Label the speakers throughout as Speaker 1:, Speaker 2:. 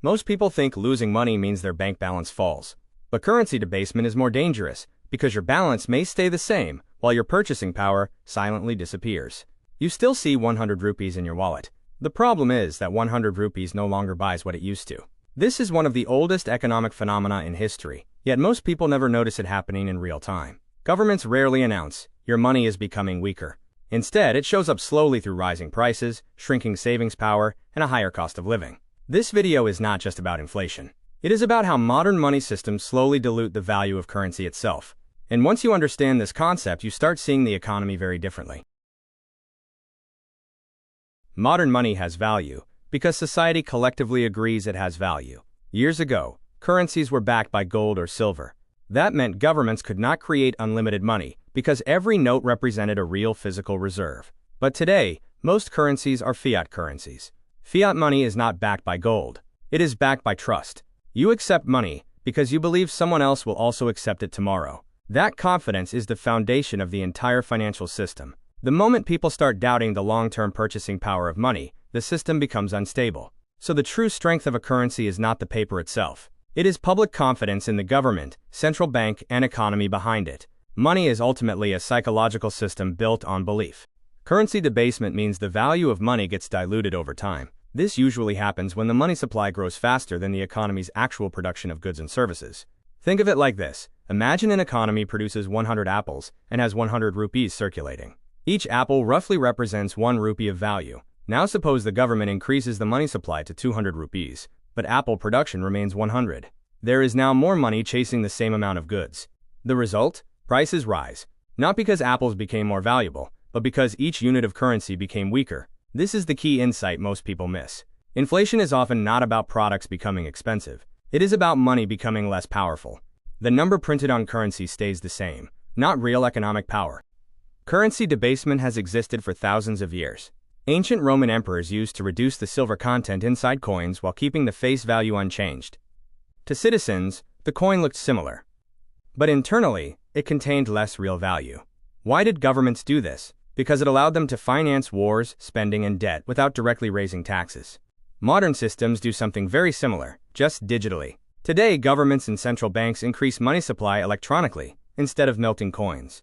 Speaker 1: Most people think losing money means their bank balance falls. But currency debasement is more dangerous, because your balance may stay the same, while your purchasing power silently disappears. You still see 100 rupees in your wallet. The problem is that 100 rupees no longer buys what it used to. This is one of the oldest economic phenomena in history, yet most people never notice it happening in real time. Governments rarely announce, "Your money is becoming weaker." Instead, it shows up slowly through rising prices, shrinking savings power, and a higher cost of living. This video is not just about inflation. It is about how modern money systems slowly dilute the value of currency itself. And once you understand this concept, you start seeing the economy very differently. Modern money has value because society collectively agrees it has value. Years ago, currencies were backed by gold or silver. That meant governments could not create unlimited money because every note represented a real physical reserve. But today, most currencies are fiat currencies. Fiat money is not backed by gold. It is backed by trust. You accept money because you believe someone else will also accept it tomorrow. That confidence is the foundation of the entire financial system. The moment people start doubting the long-term purchasing power of money, the system becomes unstable. So the true strength of a currency is not the paper itself. It is public confidence in the government, central bank, and economy behind it. Money is ultimately a psychological system built on belief. Currency debasement means the value of money gets diluted over time. This usually happens when the money supply grows faster than the economy's actual production of goods and services. Think of it like this. Imagine an economy produces 100 apples and has 100 rupees circulating. Each apple roughly represents 1 rupee of value. Now suppose the government increases the money supply to 200 rupees, but apple production remains 100. There is now more money chasing the same amount of goods. The result? Prices rise. Not because apples became more valuable, but because each unit of currency became weaker. This is the key insight most people miss. Inflation is often not about products becoming expensive. It is about money becoming less powerful. The number printed on currency stays the same, not real economic power. Currency debasement has existed for thousands of years. Ancient Roman emperors used to reduce the silver content inside coins while keeping the face value unchanged. To citizens, the coin looked similar. But internally, it contained less real value. Why did governments do this? Because it allowed them to finance wars, spending, and debt without directly raising taxes. Modern systems do something very similar, just digitally. Today, governments and central banks increase money supply electronically, instead of melting coins.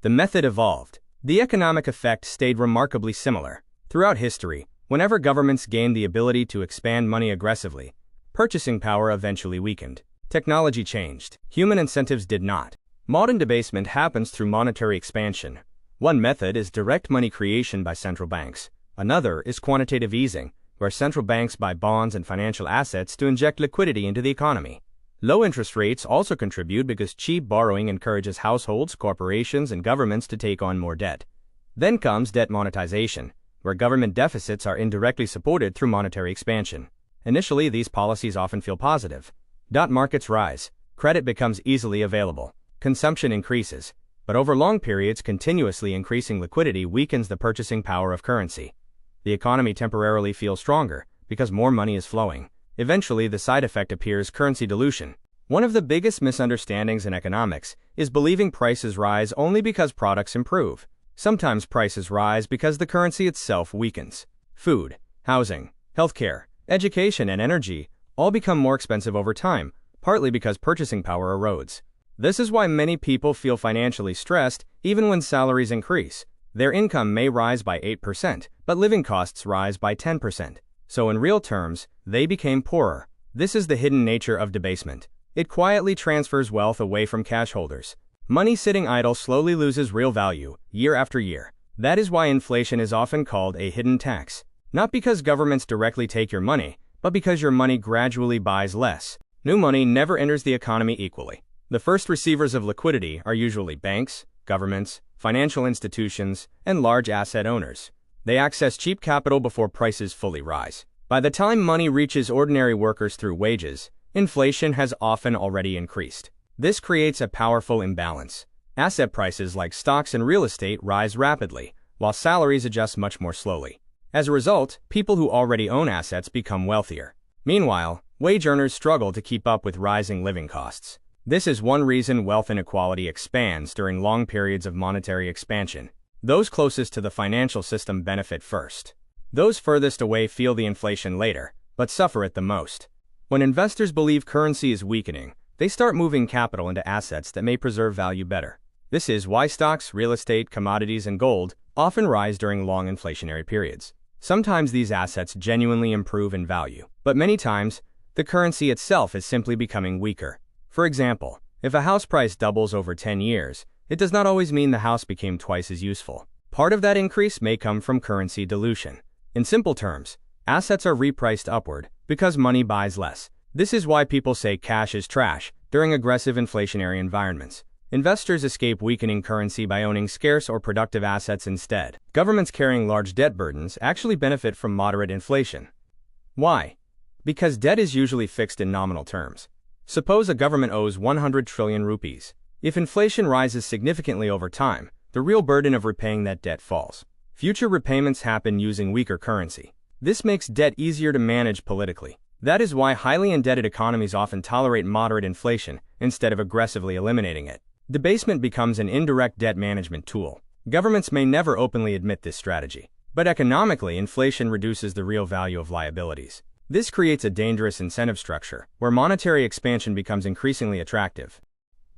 Speaker 1: The method evolved. The economic effect stayed remarkably similar. Throughout history, whenever governments gained the ability to expand money aggressively, purchasing power eventually weakened. Technology changed. Human incentives did not. Modern debasement happens through monetary expansion. One method is direct money creation by central banks. Another is quantitative easing, where central banks buy bonds and financial assets to inject liquidity into the economy. Low interest rates also contribute because cheap borrowing encourages households, corporations, and governments to take on more debt. Then comes debt monetization, where government deficits are indirectly supported through monetary expansion. Initially, these policies often feel positive. Markets rise, credit becomes easily available, consumption increases, but over long periods, continuously increasing liquidity weakens the purchasing power of currency. The economy temporarily feels stronger because more money is flowing. Eventually, the side effect appears: currency dilution. One of the biggest misunderstandings in economics is believing prices rise only because products improve. Sometimes prices rise because the currency itself weakens. Food, housing, healthcare, education, and energy all become more expensive over time, partly because purchasing power erodes. This is why many people feel financially stressed even when salaries increase. Their income may rise by 8%, but living costs rise by 10%. So in real terms, they became poorer. This is the hidden nature of debasement. It quietly transfers wealth away from cash holders. Money sitting idle slowly loses real value, year after year. That is why inflation is often called a hidden tax. Not because governments directly take your money, but because your money gradually buys less. New money never enters the economy equally. The first receivers of liquidity are usually banks, governments, financial institutions, and large asset owners. They access cheap capital before prices fully rise. By the time money reaches ordinary workers through wages, inflation has often already increased. This creates a powerful imbalance. Asset prices like stocks and real estate rise rapidly, while salaries adjust much more slowly. As a result, people who already own assets become wealthier. Meanwhile, wage earners struggle to keep up with rising living costs. This is one reason wealth inequality expands during long periods of monetary expansion. Those closest to the financial system benefit first. Those furthest away feel the inflation later, but suffer it the most. When investors believe currency is weakening, they start moving capital into assets that may preserve value better. This is why stocks, real estate, commodities, and gold often rise during long inflationary periods. Sometimes these assets genuinely improve in value, but many times, the currency itself is simply becoming weaker. For example, if a house price doubles over 10 years, it does not always mean the house became twice as useful. Part of that increase may come from currency dilution. In simple terms, assets are repriced upward because money buys less. This is why people say cash is trash during aggressive inflationary environments. Investors escape weakening currency by owning scarce or productive assets instead. Governments carrying large debt burdens actually benefit from moderate inflation. Why? Because debt is usually fixed in nominal terms. Suppose a government owes 100 trillion rupees. If inflation rises significantly over time, the real burden of repaying that debt falls. Future repayments happen using weaker currency. This makes debt easier to manage politically. That is why highly indebted economies often tolerate moderate inflation instead of aggressively eliminating it. Debasement becomes an indirect debt management tool. Governments may never openly admit this strategy, but economically, inflation reduces the real value of liabilities. This creates a dangerous incentive structure, where monetary expansion becomes increasingly attractive.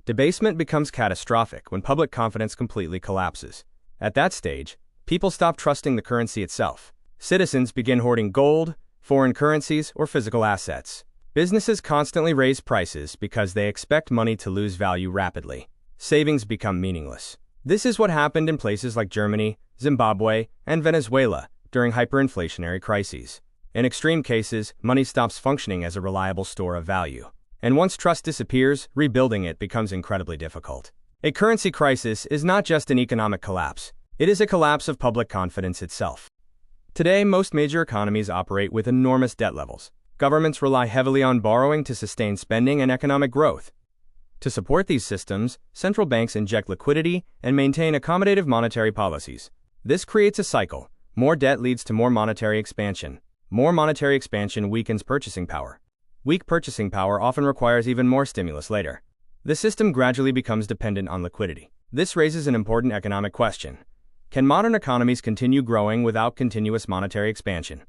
Speaker 1: Debasement becomes catastrophic when public confidence completely collapses. At that stage, people stop trusting the currency itself. Citizens begin hoarding gold, foreign currencies, or physical assets. Businesses constantly raise prices because they expect money to lose value rapidly. Savings become meaningless. This is what happened in places like Germany, Zimbabwe, and Venezuela during hyperinflationary crises. In extreme cases, money stops functioning as a reliable store of value. And once trust disappears, rebuilding it becomes incredibly difficult. A currency crisis is not just an economic collapse. It is a collapse of public confidence itself. Today, most major economies operate with enormous debt levels. Governments rely heavily on borrowing to sustain spending and economic growth. To support these systems, central banks inject liquidity and maintain accommodative monetary policies. This creates a cycle. More debt leads to more monetary expansion. More monetary expansion weakens purchasing power. Weak purchasing power often requires even more stimulus later. The system gradually becomes dependent on liquidity. This raises an important economic question. Can modern economies continue growing without continuous monetary expansion?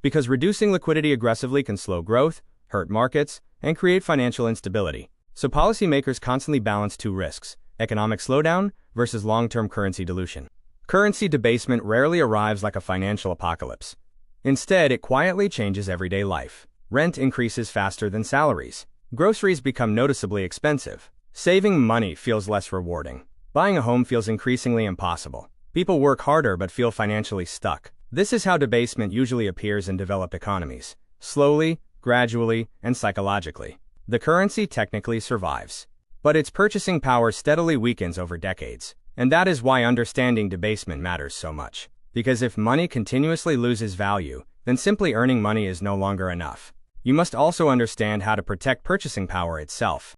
Speaker 1: Because reducing liquidity aggressively can slow growth, hurt markets, and create financial instability. So policymakers constantly balance two risks: economic slowdown versus long-term currency dilution. Currency debasement rarely arrives like a financial apocalypse. Instead, it quietly changes everyday life. Rent increases faster than salaries. Groceries become noticeably expensive. Saving money feels less rewarding. Buying a home feels increasingly impossible. People work harder but feel financially stuck. This is how debasement usually appears in developed economies. Slowly, gradually, and psychologically. The currency technically survives, but its purchasing power steadily weakens over decades. And that is why understanding debasement matters so much. Because if money continuously loses value, then simply earning money is no longer enough. You must also understand how to protect purchasing power itself.